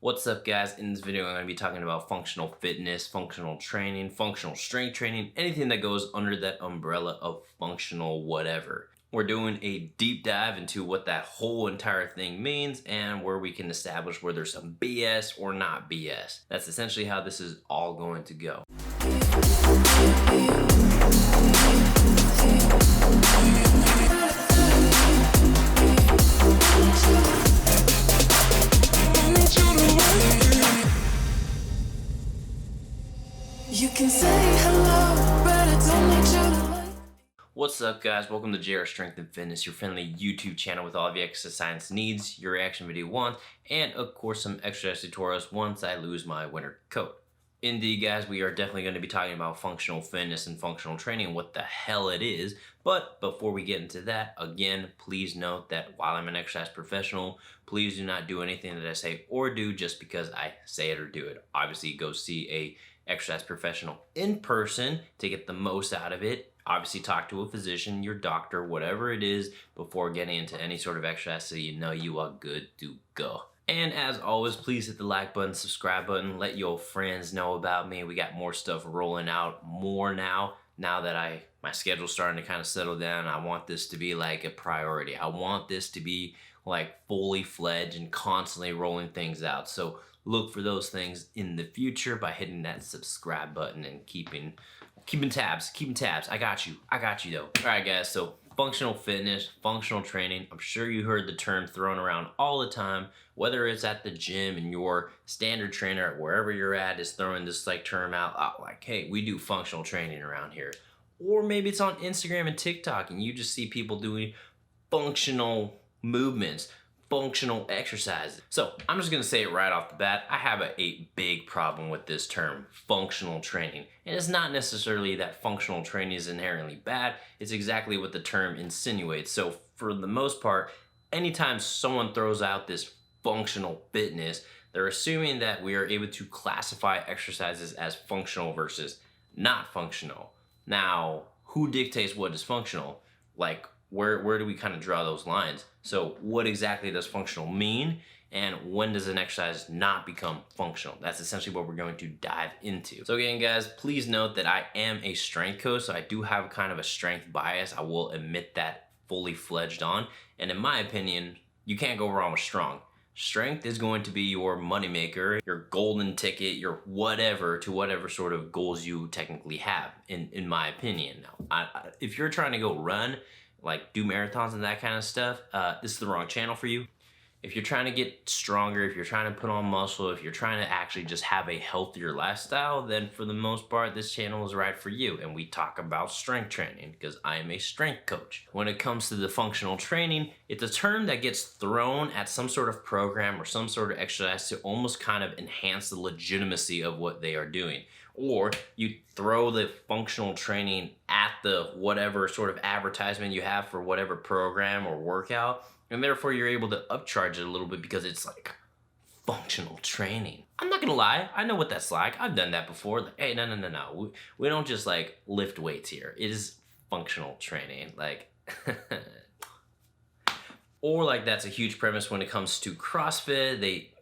What's up, guys? In this video I'm going to be talking about functional fitness, functional training, functional strength training, anything that goes under that umbrella of functional whatever. We're doing a deep dive into what that whole entire thing means and where we can establish where there's some BS or not BS. That's essentially how this is all going to go. You can say hello, but I don't need you to like. What's up, guys? Welcome to JR Strength and Fitness, your friendly YouTube channel with all of your exercise science needs, your reaction video wants, and of course some exercise tutorials once I lose my winter coat. Indeed, guys, we are definitely going to be talking about functional fitness and functional training, what the hell it is. But before we get into that, again, please note that while I'm an exercise professional, please do not do anything that I say or do just because I say it or do it. Obviously, go see a exercise professional in person to get the most out of it. Obviously, talk to a physician, your doctor, whatever it is, before getting into any sort of exercise so you know you are good to go. And as always, please hit the like button, subscribe button, let your friends know about me. We got more stuff rolling out more now that my schedule's starting to kind of settle down. I want this to be like a priority. I want this to be like fully fledged and constantly rolling things out. So look for those things in the future by hitting that subscribe button and keeping tabs. I got you though. All right, guys, so functional fitness, functional training. I'm sure you heard the term thrown around all the time, whether it's at the gym and your standard trainer, wherever you're at, is throwing this like term out, like, hey, we do functional training around here. Or maybe it's on Instagram and TikTok and you just see people doing functional movements, functional exercises. So I'm just gonna say it right off the bat, I have a big problem with this term, functional training. And it's not necessarily that functional training is inherently bad, it's exactly what the term insinuates. So for the most part, anytime someone throws out this functional fitness, they're assuming that we are able to classify exercises as functional versus not functional. Now, who dictates what is functional? Like, where do we kind of draw those lines? So what exactly does functional mean? And when does an exercise not become functional? That's essentially what we're going to dive into. So again, guys, please note that I am a strength coach, so I do have kind of a strength bias. I will admit that fully fledged on. And in my opinion, you can't go wrong with strong. Strength is going to be your moneymaker, your golden ticket, your whatever to whatever sort of goals you technically have, in my opinion. Now, if you're trying to go run, like do marathons and that kind of stuff, this is the wrong channel for you. If you're trying to get stronger, if you're trying to put on muscle, if you're trying to actually just have a healthier lifestyle, then for the most part, this channel is right for you. And we talk about strength training because I am a strength coach. When it comes to the functional training, it's a term that gets thrown at some sort of program or some sort of exercise to almost kind of enhance the legitimacy of what they are doing. Or you throw the functional training at the whatever sort of advertisement you have for whatever program or workout, and therefore you're able to upcharge it a little bit because it's like functional training. I'm not gonna lie, I know what that's like. I've done that before. Like, hey, no. We don't just like lift weights here. It is functional training. Like, or like that's a huge premise when it comes to CrossFit. They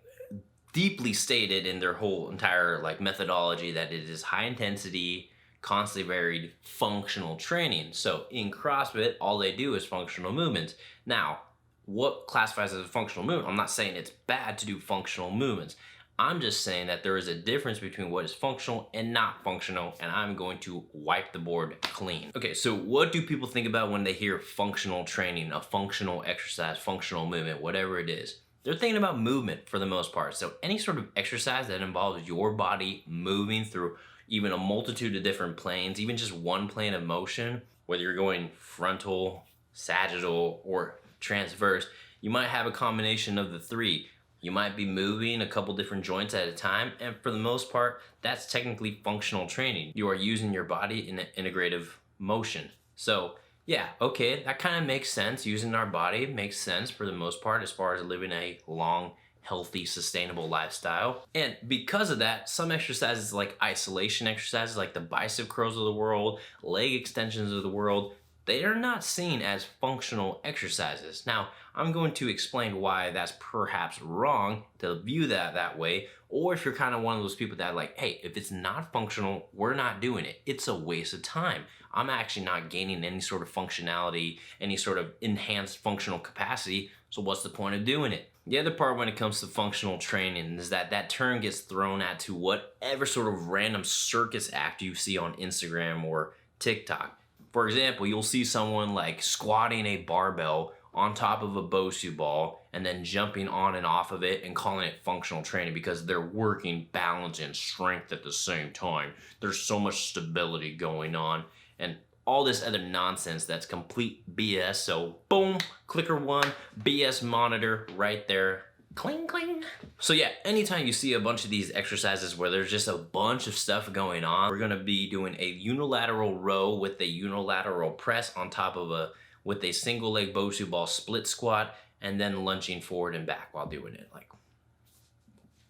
deeply stated in their whole entire like methodology that it is high intensity, constantly varied functional training. So in CrossFit, all they do is functional movements. Now, what classifies as a functional movement? I'm not saying it's bad to do functional movements. I'm just saying that there is a difference between what is functional and not functional, and I'm going to wipe the board clean. Okay, so what do people think about when they hear functional training, a functional exercise, functional movement, whatever it is? They're thinking about movement for the most part. So any sort of exercise that involves your body moving through even a multitude of different planes, even just one plane of motion, whether you're going frontal, sagittal, or transverse, you might have a combination of the three. You might be moving a couple different joints at a time, and for the most part, that's technically functional training. You are using your body in an integrative motion. So yeah, okay, that kind of makes sense. Using our body makes sense for the most part as far as living a long, healthy, sustainable lifestyle. And because of that, some exercises like isolation exercises, like the bicep curls of the world, leg extensions of the world, they are not seen as functional exercises. Now, I'm going to explain why that's perhaps wrong to view that way, or if you're kind of one of those people that like, hey, if it's not functional, we're not doing it. It's a waste of time. I'm actually not gaining any sort of functionality, any sort of enhanced functional capacity, so what's the point of doing it? The other part when it comes to functional training is that that term gets thrown at to whatever sort of random circus act you see on Instagram or TikTok. For example, you'll see someone like squatting a barbell on top of a Bosu ball and then jumping on and off of it and calling it functional training because they're working balance and strength at the same time. There's so much stability going on and all this other nonsense that's complete BS. So boom, clicker one, BS monitor right there. Cling, cling. So yeah, anytime you see a bunch of these exercises where there's just a bunch of stuff going on, we're gonna be doing a unilateral row with a unilateral press on top of with a single leg Bosu ball split squat and then lunging forward and back while doing it. Like,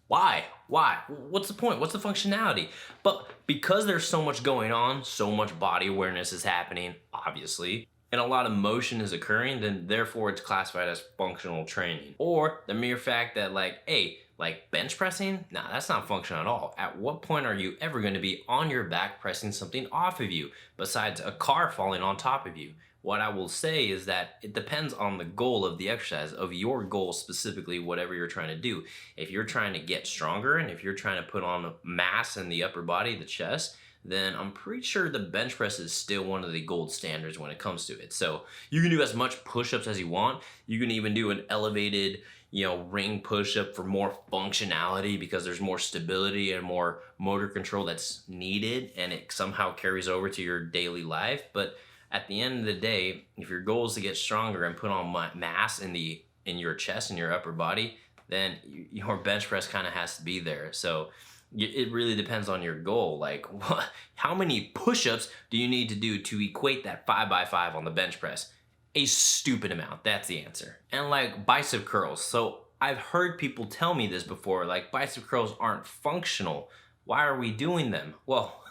why? What's the point? What's the functionality? But because there's so much going on, so much body awareness is happening, obviously, and a lot of motion is occurring, then therefore it's classified as functional training. Or the mere fact that like, hey, like bench pressing, nah, that's not functional at all. At what point are you ever going to be on your back pressing something off of you besides a car falling on top of you? What I will say is that it depends on the goal of the exercise, of your goal specifically, whatever you're trying to do. If you're trying to get stronger and if you're trying to put on mass in the upper body, the chest, then I'm pretty sure the bench press is still one of the gold standards when it comes to it. So you can do as much push-ups as you want. You can even do an elevated, ring push-up for more functionality because there's more stability and more motor control that's needed and it somehow carries over to your daily life. But at the end of the day, if your goal is to get stronger and put on mass in your chest and your upper body, then your bench press kind of has to be there. So it really depends on your goal. Like, how many push-ups do you need to do to equate that 5x5 on the bench press? A stupid amount. That's the answer. And like bicep curls. So I've heard people tell me this before, like bicep curls aren't functional. Why are we doing them? Well,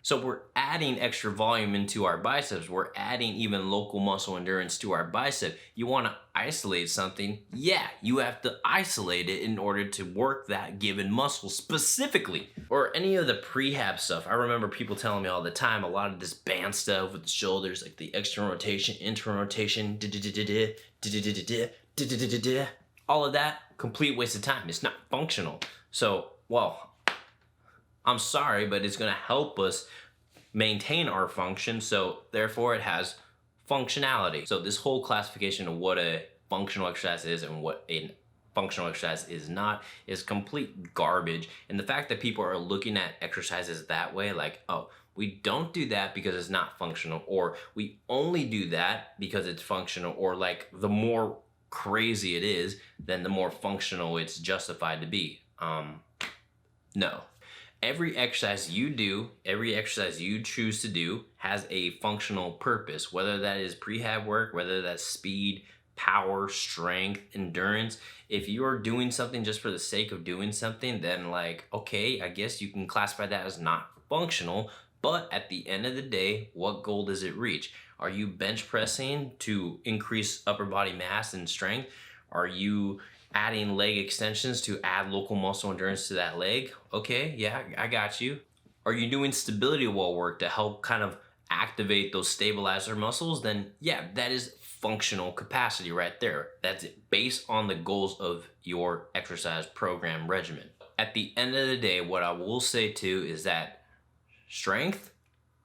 so we're adding extra volume into our biceps. We're adding even local muscle endurance to our bicep. You want to isolate something? Yeah, you have to isolate it in order to work that given muscle specifically. Or any of the prehab stuff. I remember people telling me all the time, a lot of this band stuff with the shoulders, like the external rotation, internal rotation, all of that, complete waste of time. It's not functional. So, well, I'm sorry, but it's going to help us maintain our function, so therefore it has functionality. So this whole classification of what a functional exercise is and what a functional exercise is not is complete garbage. And the fact that people are looking at exercises that way, like, oh, we don't do that because it's not functional, or we only do that because it's functional, or like the more crazy it is, then the more functional it's justified to be. No. Every exercise you do, every exercise you choose to do has a functional purpose, whether that is prehab work, whether that's speed, power, strength, endurance. If you're doing something just for the sake of doing something, then like, okay, I guess you can classify that as not functional, but at the end of the day, what goal does it reach? Are you bench pressing to increase upper body mass and strength? Are you adding leg extensions to add local muscle endurance to that leg? Okay, yeah, I got you. Are you doing stability wall work to help kind of activate those stabilizer muscles? Then yeah, that is functional capacity right there. That's it, based on the goals of your exercise program regimen. At the end of the day, what I will say too is that strength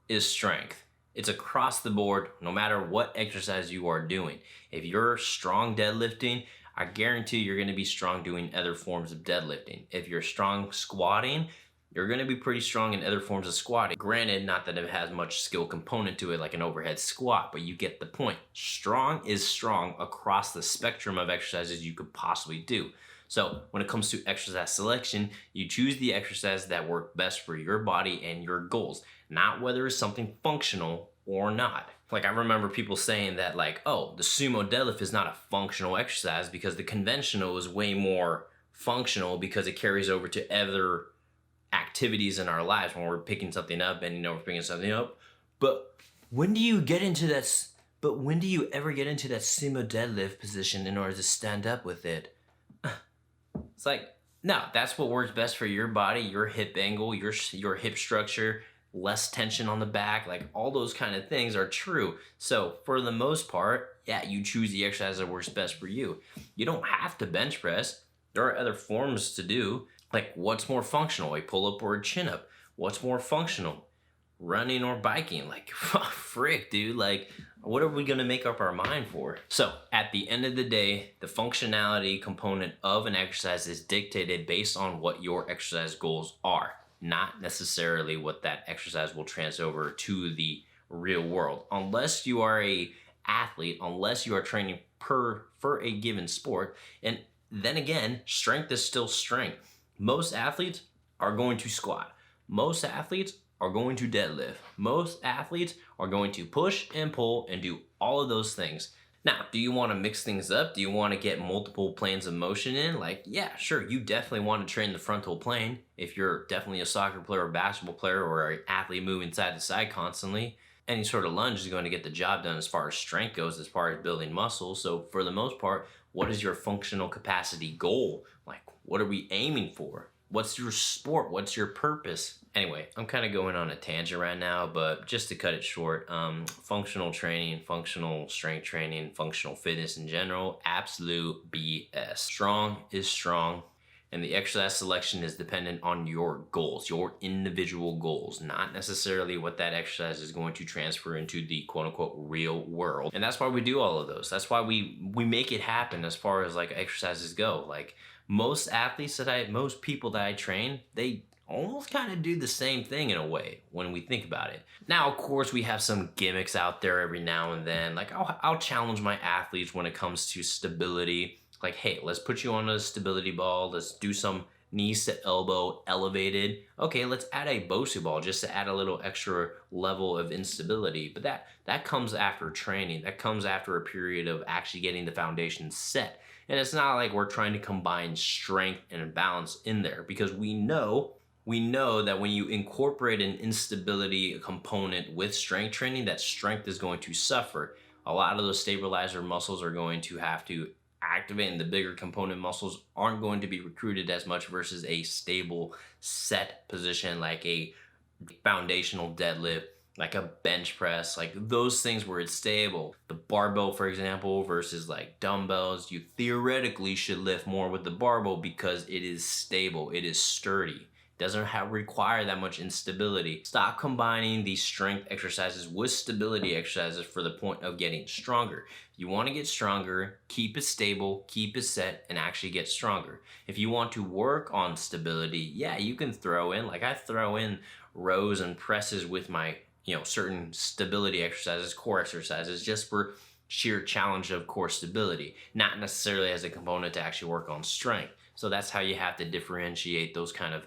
is strength. It's across the board, no matter what exercise you are doing. If you're strong deadlifting, I guarantee you're going to be strong doing other forms of deadlifting. If you're strong squatting, you're going to be pretty strong in other forms of squatting. Granted, not that it has much skill component to it like an overhead squat, but you get the point. Strong is strong across the spectrum of exercises you could possibly do. So when it comes to exercise selection, you choose the exercise that work best for your body and your goals, not whether it's something functional or not. Like, I remember people saying that like, oh, the sumo deadlift is not a functional exercise because the conventional is way more functional because it carries over to other activities in our lives when we're picking something up and we're picking something up. But when do you get into but when do you ever get into that sumo deadlift position in order to stand up with it? It's like, no, that's what works best for your body, your hip angle, your hip structure, less tension on the back, like all those kind of things are true. So for the most part, yeah, you choose the exercise that works best for you. You don't have to bench press. There are other forms to do. Like, what's more functional, a pull-up or a chin-up? What's more functional, running or biking? Like, frick, dude, like, what are we gonna make up our mind for? So at the end of the day, the functionality component of an exercise is dictated based on what your exercise goals are, not necessarily what that exercise will transfer over to the real world. Unless you are a athlete, unless you are training for a given sport, and then again, strength is still strength. Most athletes are going to squat. Most athletes are going to deadlift. Most athletes are going to push and pull and do all of those things. Now, do you want to mix things up? Do you want to get multiple planes of motion in? Like, yeah, sure, you definitely want to train the frontal plane if you're definitely a soccer player or basketball player or an athlete moving side to side constantly. Any sort of lunge is going to get the job done as far as strength goes, as far as building muscle. So for the most part, what is your functional capacity goal? Like, what are we aiming for? What's your sport? What's your purpose? Anyway, I'm kind of going on a tangent right now, but just to cut it short, functional training, functional strength training, functional fitness in general, absolute BS. Strong is strong, and the exercise selection is dependent on your goals, your individual goals, not necessarily what that exercise is going to transfer into the quote unquote real world. And that's why we do all of those. That's why we make it happen as far as like exercises go. Like, most people that I train, they almost kind of do the same thing in a way when we think about it. Now, of course, we have some gimmicks out there every now and then. Like, I'll challenge my athletes when it comes to stability. Like, hey, let's put you on a stability ball. Let's do some knees to elbow elevated. Okay, let's add a BOSU ball just to add a little extra level of instability. But that comes after training. That comes after a period of actually getting the foundation set. And it's not like we're trying to combine strength and balance in there, because we know that when you incorporate an instability component with strength training, that strength is going to suffer. A lot of those stabilizer muscles are going to have to activate, and the bigger component muscles aren't going to be recruited as much versus a stable set position like a foundational deadlift, like a bench press, like those things where it's stable. The barbell, for example, versus like dumbbells, you theoretically should lift more with the barbell because it is stable, it is sturdy. Doesn't require that much instability. Stop combining these strength exercises with stability exercises for the point of getting stronger. You want to get stronger, keep it stable, keep it set, and actually get stronger. If you want to work on stability, yeah, you can throw in, like I throw in rows and presses with my, certain stability exercises, core exercises, just for sheer challenge of core stability, not necessarily as a component to actually work on strength. So that's how you have to differentiate those kind of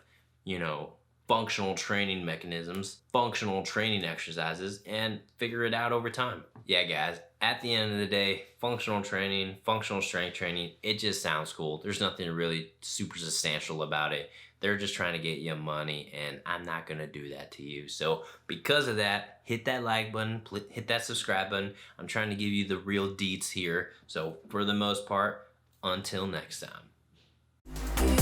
functional training mechanisms, functional training exercises, and figure it out over time. Yeah, guys, at the end of the day, functional training, functional strength training, it just sounds cool. There's nothing really super substantial about it. They're just trying to get you money, and I'm not going to do that to you. So because of that, hit that like button, hit that subscribe button. I'm trying to give you the real deets here. So for the most part, until next time.